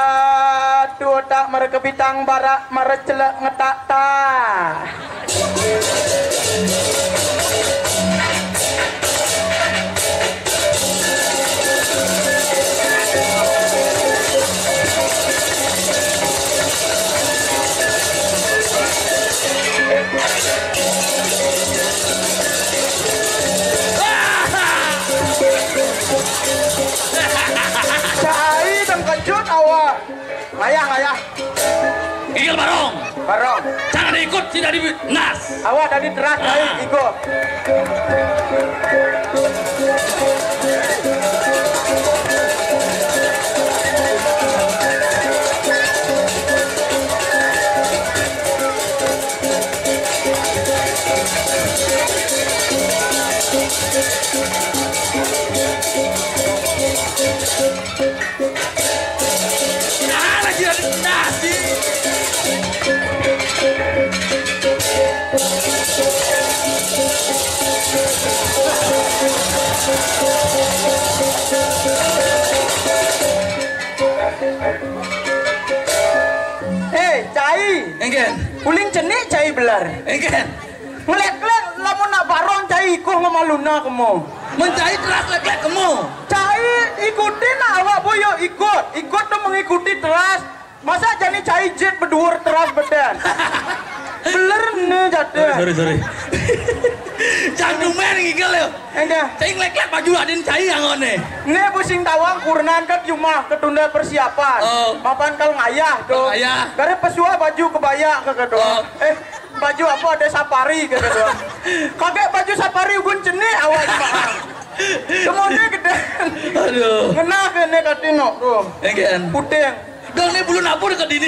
Waduh, tak merekebitang barak merecelek ngetak tak. Cai dan kejut awak. Ngayah. Igil barong. Jangan ikut, tidak di nas. Awak dari teras cai ikut. Lagi ada nasi. Cai. Engen. Uling cenik cai belar. Engen. Ngelek-lek lamun nak barong cai ikuh memaluna kamu. Mencari teras lek-lek kamu. Cai ikutin awak boyo ikut tuh mengikuti teras. Masa jadi cai jet berdua teras beden. Beler nih jatuh. Sorry. Jangan main ngigel ya. Enggak. Cai lek-lek baju adin cai angone. Nih pusing tawang kurnan kan cuma ketunda persiapan. Mapan kal ngayah tuh. Ngayah. Karena pesua baju kebaya ke kedua. Baju apa ada safari ke kedua. Kakek baju safari gun cenik awak cuma. Kemudian gede. Aduh. Ngena kene katino tuh. Engen. Puting. Dong nih bulu napur ke dini.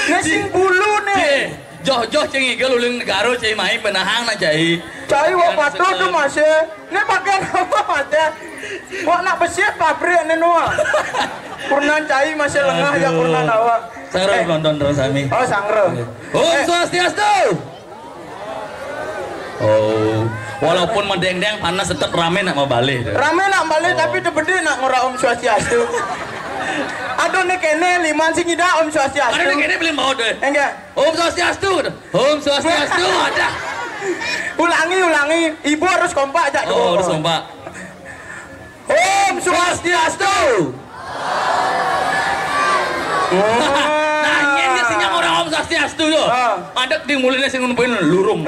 Ngesing bulu nih. Joh ceng igel uling negaro cai main benahang na cai. Cai wak patuh tuh masih. Ini pakai apa masih? Wak nak besiat pabrik nih nuah. Kurnan cai masih lengah ya kurnan awak. Sangro nonton terus kami. Oh sangro. Om Swastiastu. Oh, walaupun mendeng-deng panas tetap rame nak mau balik. Rame nak balik tapi tebede nak ngora Om Swastiastu. Aduh nih kene liman sing ida Om Swastiastu. Ada kene belum mau deh. Enggak. Om Swastiastu. Om Swastiastu ada. Ulangi. Ibu harus kompak aja. Oh, harus kompak. Om Swastiastu. Nah, ini sinyang orang Om Swastiastu yo. Mandek di mulutnya sing ngumpulin lurung.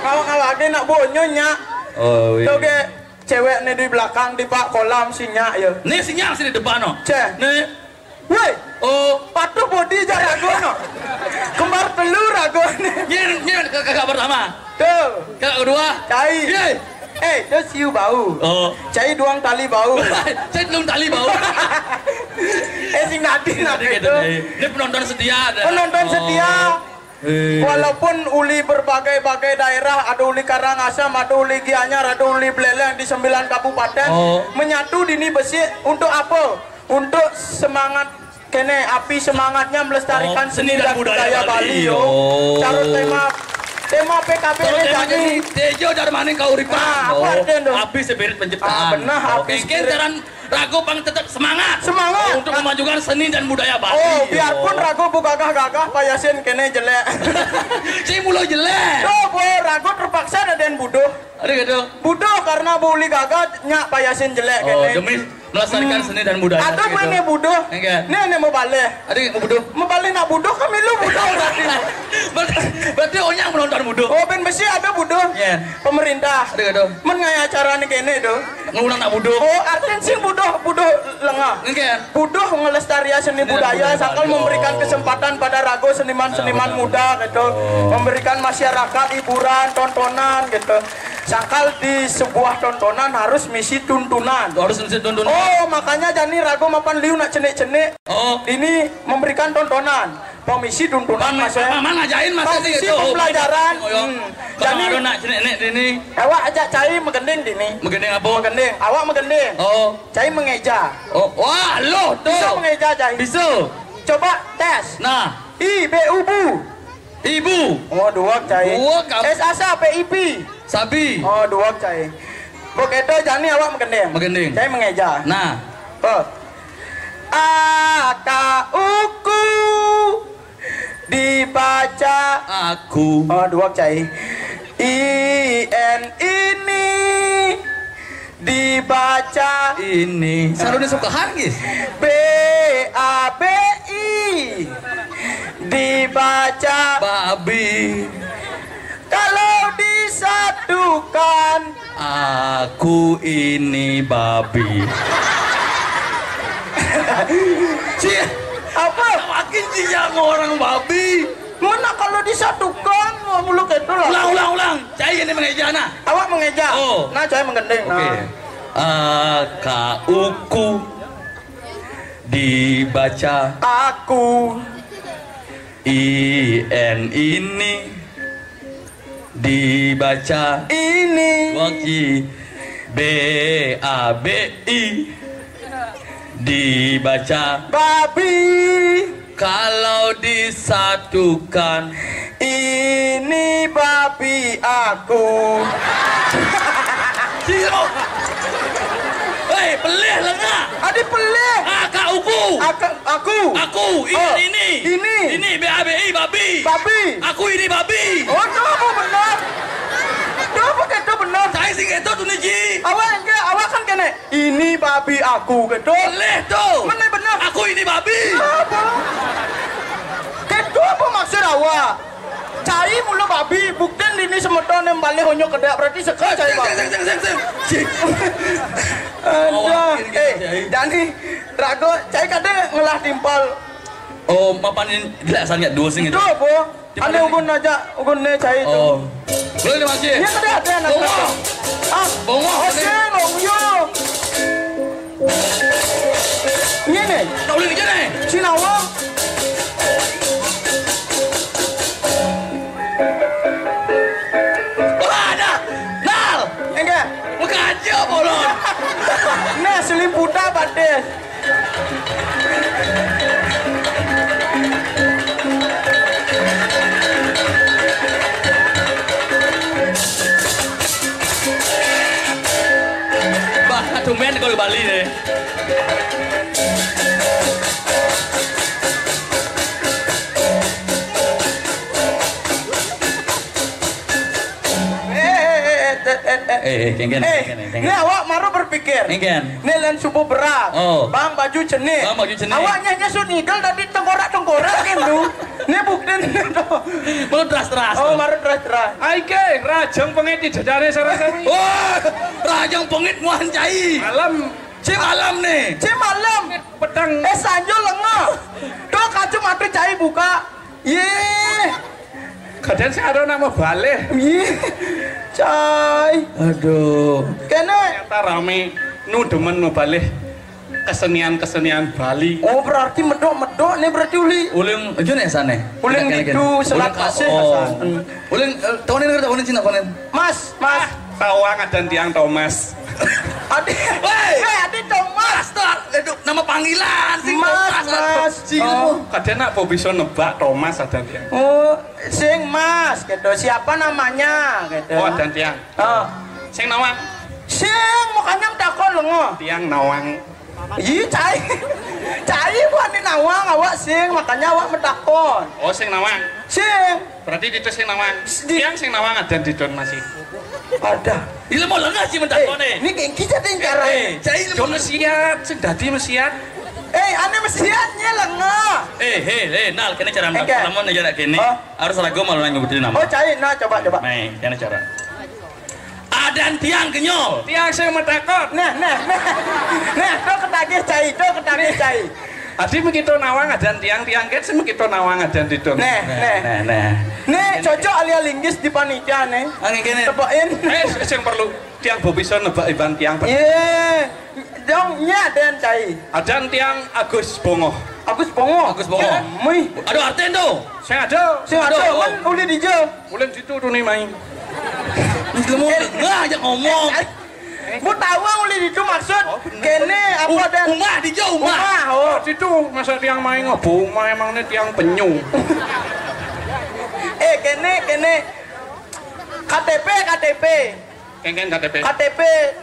Ngawak-ngawake nak bonyonya. Oh iya. Oke, cewek nih di belakang di pak kolam sinyak ya. Nih sinyal sini depan no. Cek. Nih. Woi. Oh, patuh bodi aja rago no. Kembar telur rago nih. Ini kakak pertama. Tuh. Kakak kedua. Cai. Itu siu bau. Oh. Cai duang tali bau. Saya belum tali bau. Sing Nadine gitu. Ini penonton setia. Penonton setia. Walaupun uli berbagai-bagai daerah, ada uli Karangasem, ada uli Gianyar, ada uli Beleleng di 9 kabupaten menyatu di besi untuk apa? Untuk semangat kene api semangatnya melestarikan seni dan budaya Bali yo. Cara tema PKP ini jadi Tejo dari mana kau ripan? Api spirit penciptaan. Benar, api spirit. Rago pang tetap semangat untuk memajukan seni dan budaya Bali. Oh, biarpun Rago bu gagah-gagah payasin kene jelek. Si mulo jelek. Oh, bu Rago terpaksa dan buduh. Ada gitu. Buduh karena bu uli gagah nyak payasin jelek kene. Oh, demi melestarikan seni dan budaya. Atau mana buduh? Nih mau balik. Ada mau buduh? Mau balik nak buduh kami lu buduh berarti. Berarti onyang menonton buduh. Oh, ben besi ada buduh. Pemerintah. Ada gitu. Men ngaya cara nih kene do. Ngulang nak buduh. Oh, artinya sing buduh lengah. Buduh ngelestarian seni budaya sakal memberikan kesempatan pada Rago seniman-seniman muda gitu. Memberikan masyarakat hiburan, tontonan gitu. Sakal di sebuah tontonan harus misi tuntunan. Harus misi tuntunan. Oh, makanya jani Rago mapan liu nak cenik-cenik. Oh, ini memberikan tontonan. Komisi tuntunan mas ya. Mama ngajain mas komisi pembelajaran. Jadi nak cenik ini. Awak ajak cai megending dini. Megending apa? Megending. Awak megending. Oh. Cai mengeja. Oh, wah lo tuh. Bisa mengeja cai. Bisa. Coba tes. Nah. IBUBU. Ibu. Oh, dua cai. Dua SASA PIP. Sabi. Oh, dua cai. Begitu jani awak megending. Megending. Cai mengeja. Nah. Oh. A-K-U-ku dibaca aku. Oh, dua cai. I-N ini dibaca Ini. Selalu suka hangis. B-A-B-I dibaca Babi. kalau disatukan Aku ini babi. Cie, apa? makin dia orang babi. Mana kalau disatukan muluk itu lah. Ulang. Cai ini mengeja nah. Awak mengeja. Oh. Nah, saya menggending. Oke. A-K-U-ku dibaca Aku I-N ini dibaca ini Waki B-A-B-I dibaca babi. kalau disatukan Ini babi aku. Ciro. Hei, pelih lengah. Adi pelih. A-K-U-ku. Aku Oh, ini. Ini B-A-B-I babi. Babi. Aku ini babi. Oh, itu apa benar? Itu apa itu benar? Saya sing itu tuh niji. Awak kan kene. Ini babi aku gitu. Pelih tuh. Mana benar? Aku ini babi. Apa? Itu apa maksud awak? Cari mulu babi, buktiin ini semeton yang balik honyok kedak berarti sekali cari babi. Aduh, Dani, Rago, cari kadang ngelah timpal. Oh, mapanin jelasannya dua sing itu. Itu apa? Ada ugun aja, ugun nih cari itu. Oh. Boleh dimancing. Iya tadi ada anak. Bongo. Ah, Bongo. oke, ngomyo. Ini nih, Tak boleh kerja nih. Sinawang. Wah, ada. Nal. Enggak. Muka aja bolon. Nah, selimputan bades. Bah, tumben kalau Bali deh. Kengen. Ini awak maru berpikir. Kengen. Ini lain subuh berat. Oh. Bang baju jenis. Bang, baju jenis. Awak nyanyi sunigel tadi tengkorak kan lu. Ini bukti Mau teras-teras. Oh, maru teras. Aike, rajang pengit dijajare sareng-sareng. Wah, rajang pengit muan cai. Malam Si malam nih. Si malam. pedang Sanjo lengah. Tuh kacu mati cai buka. Ye. kadang sekarang nama baleh. Ye. Cai. Aduh. Kene. Ternyata rame nu demen baleh kesenian-kesenian Bali. Oh, berarti medok nih berarti uli. Uling jun ya sana. Uling itu selat kasih. Uling tahun ini tahun ini Cina tahun ini. Mas. Tawang dan tiang Thomas. Adik. Adik Thomas. Itu nama panggilan sih. Mas. Oh, kadang nak bisa nebak Thomas ada tiang. Oh, sing Mas gitu. Siapa namanya gitu. Oh, dan tiang. Oh. Sing nawang. Sing makanya takon lengo. Tiang nawang. Iya, cai buat di nawang awak sing makanya awak mentakon. Oh, sing nawang. Sing Berarti itu sing nawang. Tiang sing nawang ada di don masih. ada. Ini mau lengah sih mentakon nih. Ini kayak kita tinggal. Cai Don mesiat, sing dadi mesiat. Ane mestinya lengo. Nal, kene cara Oke. namun negara kene Oh. harus ragu malu nang nyebutin nama. Oh, cai, nah coba. Nih, kene cara. Adan tiang kenyol. Tiang sing metakon. Nah, tuh ketagih cai. Adi begitu nawang ada tiang-tiang ket sing begitu nawang ada di don. Nah. Nih, cocok alia linggis di panitia nih. Angin kene. Tepain. Sing perlu tiang bo bisa nebak iban tiang. Iya. Dong den cai. Ada tiang Agus Bongo. Agus Bongo. Mui. Aduh arten tuh. Sing ada. Sing ada Aduh. kan uli di jauh. Ulin situ tuh nih main. Ilmu ngajak ngomong. Bu tahu uli itu maksud kene apa dan Umah di jauh umah. oh. Situ masa tiang main ngobo, emang ini tiang penyu. Kene KTP Kengken KTP. KTP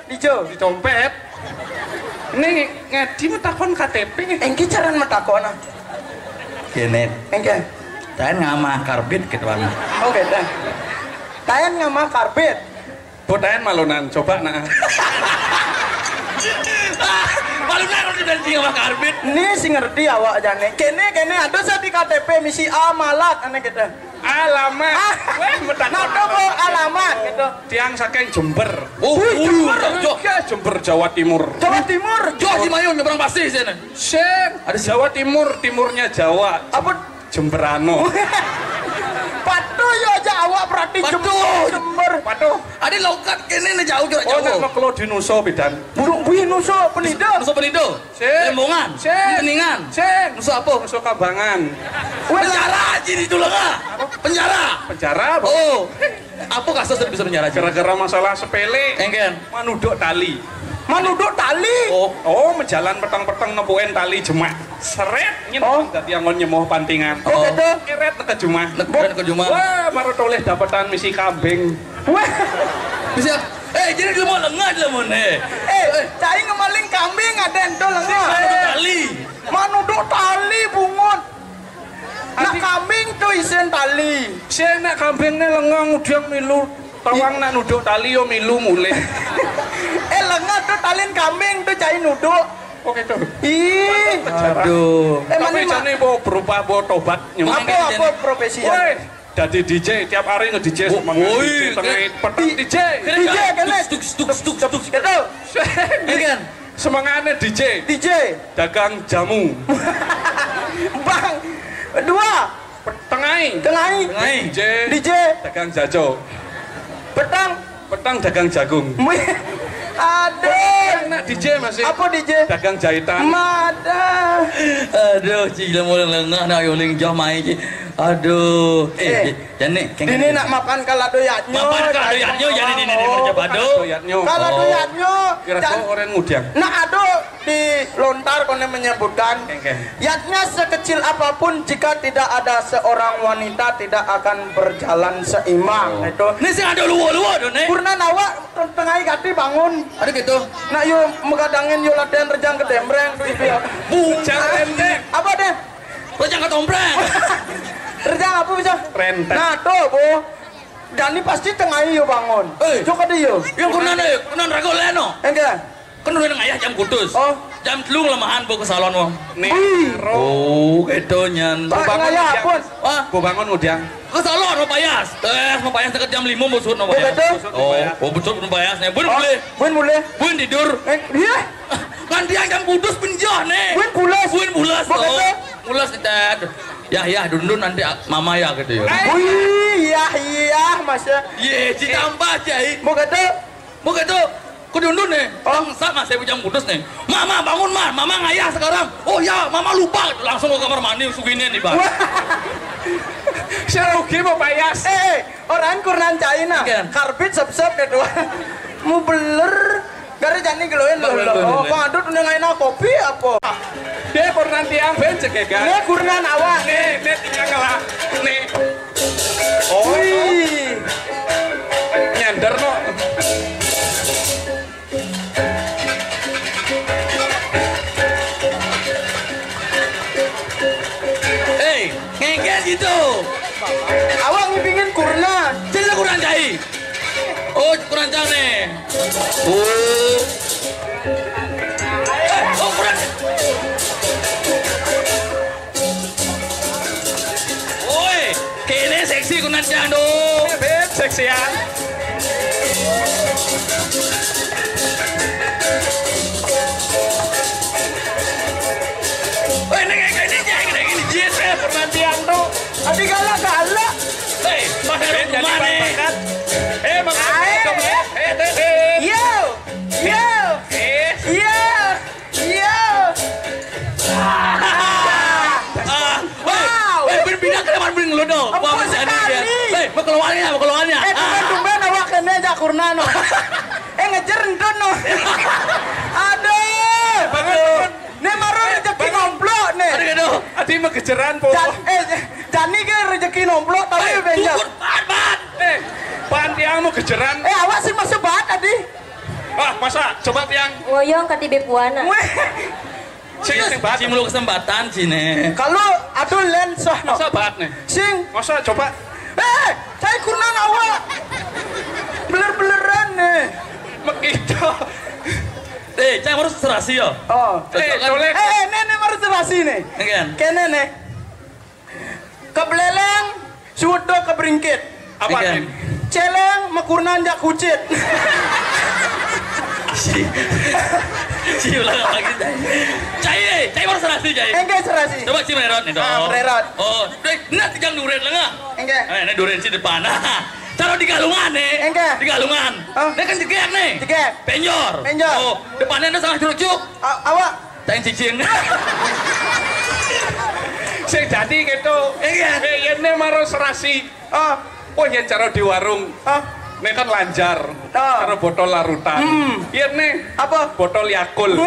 di jauh. Di dompet. Ini ngedi metakon KTP. Engki jaran metakon. Kene. Engke. Tahan ngamah karbit gitu bang. Oh gitu. Tayan ngamah karbit. Botahan malunan, coba nah. Malunan udah sing ngamah karbit. Ini sing ngerti awak jane. Kene ada sa di KTP misi A malat aneh gitu. Alamat. Weh metakon. Nado ko alamat gitu. Tiang saking Jember. Oh, Jember Jawa Timur. Jawa Timur. Jo Cimayung nyebrang pasti sini. Sen, ada Jawa Timur, timurnya Jawa. Apa Jemberano. patuh yo Jawa berarti Jember. Patuh. Ada lokat kene ne jauh juga Oh, jauh. nak kalau di Nuso bidan. Burung buih nuso penido. Nusa Penido. Sik. Lembongan. Sik. Teningan. Sen, Nusa apa? Nuso Kambangan. Penjara aja di Tulenga. Penjara. Penjara apa? Oh. Apa kasus tadi bisa penjara aja? Gara-gara masalah sepele. Engken. Manuduk tali. Manuduk tali. Oh, menjalan petang-petang nepuin tali jemak. Seret nyentuh dadi angon nyemoh pantingan. Oh gitu. Keret ke jumah. Nebukan ke Juma. Wah, baru toleh dapatan misi kambing. Wah. Bisa. Jadi dia mau lengah dia mau Cai ngemaling kambing ada ento lenga. Tali. Manuduk tali bungut. Nak kambing tuh isen tali. Saya nak kambingnya lengang udah milu. Tawang nak nuduk tali yo milu mulai. Lenga tuh talin kambing tuh cai nuduk. Oh gitu. Ih. Aduh. Tapi jane mau berubah mau tobat nyemah. Apa profesi ya? Woi, dadi DJ tiap hari nge-DJ semangat DJ tengah petang DJ. DJ kene. Stuk. Gitu. Engken. Semangatnya DJ. DJ. Dagang jamu. Bang. Dua. Tengahi. Tengahi. DJ. DJ. Dagang jajo. Petang dagang jagung. Aduh. Nak DJ masih. Apa DJ? Dagang jahitan. Mada. Aduh, cik mau lengah nak yoling jauh main cik. Aduh. Jane. Dini nak makan kalado yatnyo. Makan kalado yatnyo jadi dini kerja bado. Kalado yatnyo. Kira-kira orang ngudang. Nak ado di lontar kone menyebutkan. Yatnya sekecil apapun jika tidak ada seorang wanita tidak akan berjalan seimbang. Itu. Ini sih ada luwa-luwa dong nih. Purna nawa tengah gati bangun. Ada gitu. Nak yo megadangin yo latihan rejang ke dembreng tuh ibu. Bujang renteng. Apa deh? Rejang ke tombreng. Rejang apa bisa? Renteng. Nah tuh bu. Dani pasti tengah yo bangun. Coba deh yo. Yang kunan rago leno. Enggak. Kan udah ngayah jam kudus. Oh. Jam telung lemahan bawa ke salon wong. Nih. Oh, gitu nyan. Ngayah pun. Wah, Gua bangun ngudang. ke salon mau payas. Mau payas dekat jam 5 busut mau payas. Oh, busut mau payas nih. Bun boleh. Bun boleh. Bun tidur. Iya. Kan dia jam kudus penjah nih. Bun pulas. Bun bulas. Begitu. Mulas tidak. Ya, dundun nanti mama ya gitu ya. Wih, iya, masa. Ye, ditambah jahit. Mau kata? Mau gitu. Kudundun nih. Bangsa mas saya jam kudus nih. Mama bangun mah. Mama ngayah sekarang. Oh ya, mama lupa. Langsung ke kamar mandi suginin nih bang. Saya rugi mau payas. Orang kurnan China. Karbit sep-sep gitu. Mau beler. Gara jani geloin loh. Oh, padut udah ngaina kopi apa? Dia kurnan tiang bencek ya kan? Ini kurnan awak. Nih tinggal kalah. Nih. Oh, nyender no. Ngengkel gitu. Awak ngipingin kurnan. Jadi kurang jahi. Oh, kurang jauh nih. Oh, kurang. Oi, kene seksi kurang jauh dong. Seksian. Woi, ini jis Perhatian tuh. Adi galak-galak. Hei, pada rumah nih. Yo. Wow. Pindah ke depan bring lu dong. Apa sekali? Mau keluarnya. Tumben awak kene aja kurnano. Ngejer entun no. Aduh. Nih maru rezeki nomplok nih. Aduh. Adi mah kejeran po. Jani ke rezeki nomplok tapi benjak. Tukun bat. Pan tiang mau kejeran. Awak sih masuk banget tadi. Wah, masa coba tiang. Ngoyong ka tibe puana. Sing bat. Cimlu kesempatan cine. Kalau aduh lensa. Masa bat nih. Sing. Masa coba. Saya kurang awak. Beler-beleran nih. Begitu. Cai harus serasi yo. Oh. Dolek. Nenek harus serasi nih. Kan? Kene nih. Kebeleleng, sudo keberingkit. Apa nih? Celeng, mekurnan jak kucit. Si ulang lagi Cai harus serasi Cai. Engke serasi. Coba si merot nih dong. Merot. Oh, nanti jangan duren lah nggak? Engke. Ini duren si depan. Taruh di galungan nih. Engke. Di galungan. Ini kan jegek nih. Jegek. Penjor. Oh, depannya ada sangat curug-curug. Awak. Tain cicing. Sing jadi gitu. Ini maro serasi. Oh, yang cara di warung. Ini kan lancar. Cara botol larutan. Iya nih. Apa? Botol Yakul.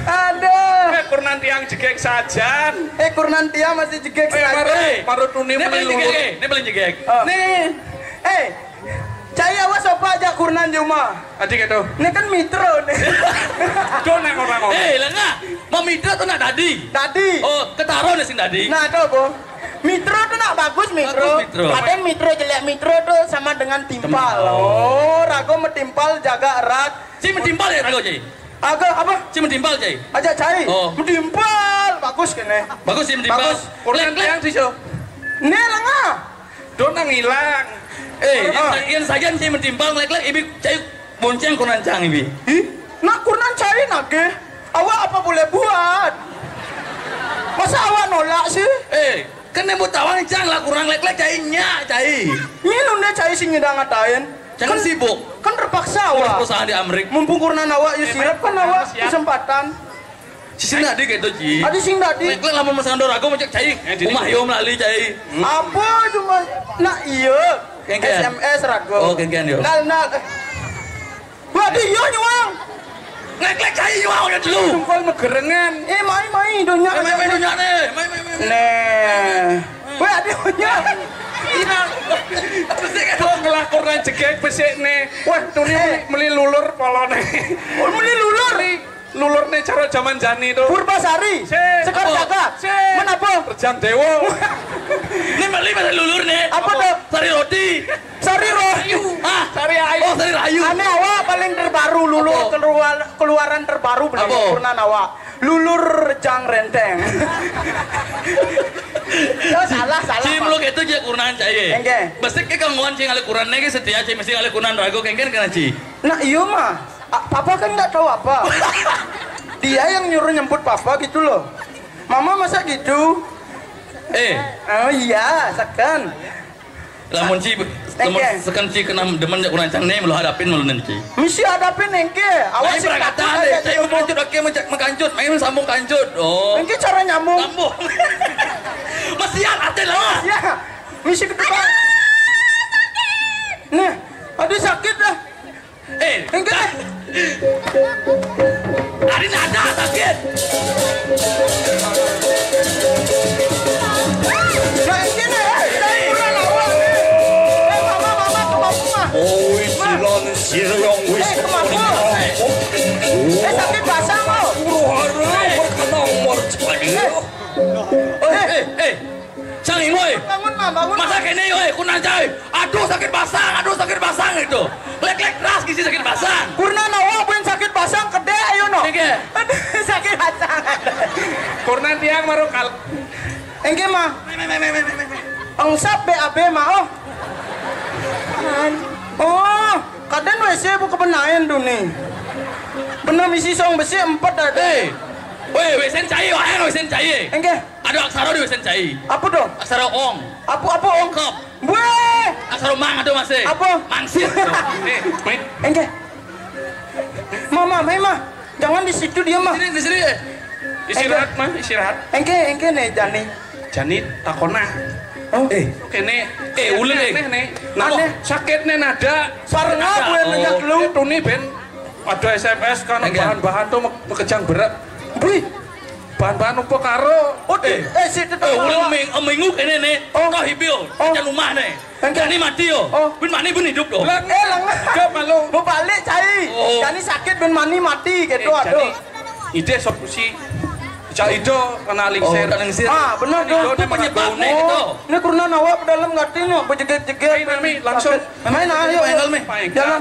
Aduh. Kurnan tiang jegek sajan. Kurnan tiang masih jegek saja. Marut tuni Ini beli jegek. Ini beli jegek. Nih. Cai awas apa aja kurnan Juma. Adik itu. Ini kan mitro nih. Donek orang-orang. Lah nggak? Mau mitra tuh nak dadi. Dadi. Oh, ketaro nih sing dadi. Nah, tuh, Bu. Mitro tuh nak bagus mitro. Bagus, mitro. Kadang mitro jelek mitro tuh sama dengan timpal. Oh, rago metimpal jaga erat. Si mentimpal ya rago Cai. Agak apa? Si mentimpal Cai. Aja cai. Oh. Metimpal bagus kene. Bagus si mentimpal. Bagus. Kurnan tiang sih so. Nih lah ngah. Donang hilang. Yang sajian si mentimpal lek-lek ibi Cai bonceng kunancang ibi. Nak kurnan cai nage. Awak apa boleh buat? Masa awak nolak sih? Kan nembut tawang cang lah kurang lek-lek Cai nyak Cai. Minum deh cai sing nyedang ngatain. Jangan sibuk. Kan terpaksa awak. Perusahaan di Amerika. Mumpung kurnan awak ya sirap kan awak kesempatan. Sisi nadi gitu Ci. Adi sing dadi. Lek-lek lamun masakan dorago macam Cai. Umah yo melalui Cai. Apa cuma nak iya. Kengken. SMS rago. Oh, kengken yo. Nal. Waduh iya nyuang. Lek-lek Cai yo udah dulu. Sumpah megerengan. Mai donya. Main dunia nih. Main. Nih. Wah, ada donya. Kok ngelakukan jegek besik nih. Wah, tuni meli lulur polone. Oh, meli lulur. Lulur nih cara zaman jani tuh. Purbasari. Sekar jaga. Menapa? Terjang dewo. Ini beli pada lulur nih. Apa tuh? Sari roti. Sari rayu. Sari ayu. Oh, sari rayu. Aneh awak paling terbaru lulur keluaran terbaru belum pernah awak. Lulur jang renteng. Salah. Cim lu gitu aja kurunan Cai. Engke. Mesti ke gangguan Cing ale kurunan nih setia Cai mesti ale kurunan rago kengken kana Ci. Nah iya mah. Papa kan nggak tahu apa. Dia yang nyuruh nyemput papa gitu loh. Mama masa gitu? Oh iya, sekan. Lamun Ci, lamun sekan Ci kena demen jak kurunan cang nih melu hadapin melu nanti. Mesti hadapin engke. Awas sih kata deh, Cai mengancut oke mengancut, main sambung kancut. Oh. Engke cara nyambung. Sambung. Mesian ate lah. Ya, mesti ketebak. Nah, aduh sakit dah. Engke. Hari nada sakit. Nah, engke nih. Saya kurang awak. Mama ke mama. Oh, silan sirong wis. Kemana? Sakit basah kok. Uruhara berkata umur cekali. Sang imoy. Bangun mah, bangun. Masa kene yo kunan Cai. Aduh sakit basang itu. Lek-lek keras kisi sakit basang. Kurna nawa pun sakit basang gede ayo no. Engke. Aduh sakit basang. Kurnan tiang marukal. Engke mah. Angsap BAB mah oh. Oh, kadang WC bu kebenayan tuh nih. Bener misi song besi 4 ada. Weh, wesen Cai, wesen Cai. Engke. Ada aksara di wesen Cai. Apa dong? Aksara ong. Apa ong? Kop. Weh. Aksara mang ada masih. Apa? Mangsit. Main. Engke. Mama, jangan di situ dia mah. Di sini. Istirahat mah, istirahat. Engke nih Jani. Jani takona. Oh. Kene. Ulen nih. Nah, sakit nih nada. Sarengah gue nanya lu. Tuni ben. Ada SMS kan bahan-bahan tuh mekejang berat. Wih. bahan-bahan upo karo si ulang minggu kene nih kau hibio jangan rumah nih jadi mati yo bin mani bin hidup loh lang gak malu mau balik cai jadi sakit ben mani mati gitu aduh ide solusi cai itu kena lingsir benar dong itu penyebabnya gitu ini kurna nawa dalam ngatinya bejeget-jeget Nami langsung main ayo jalan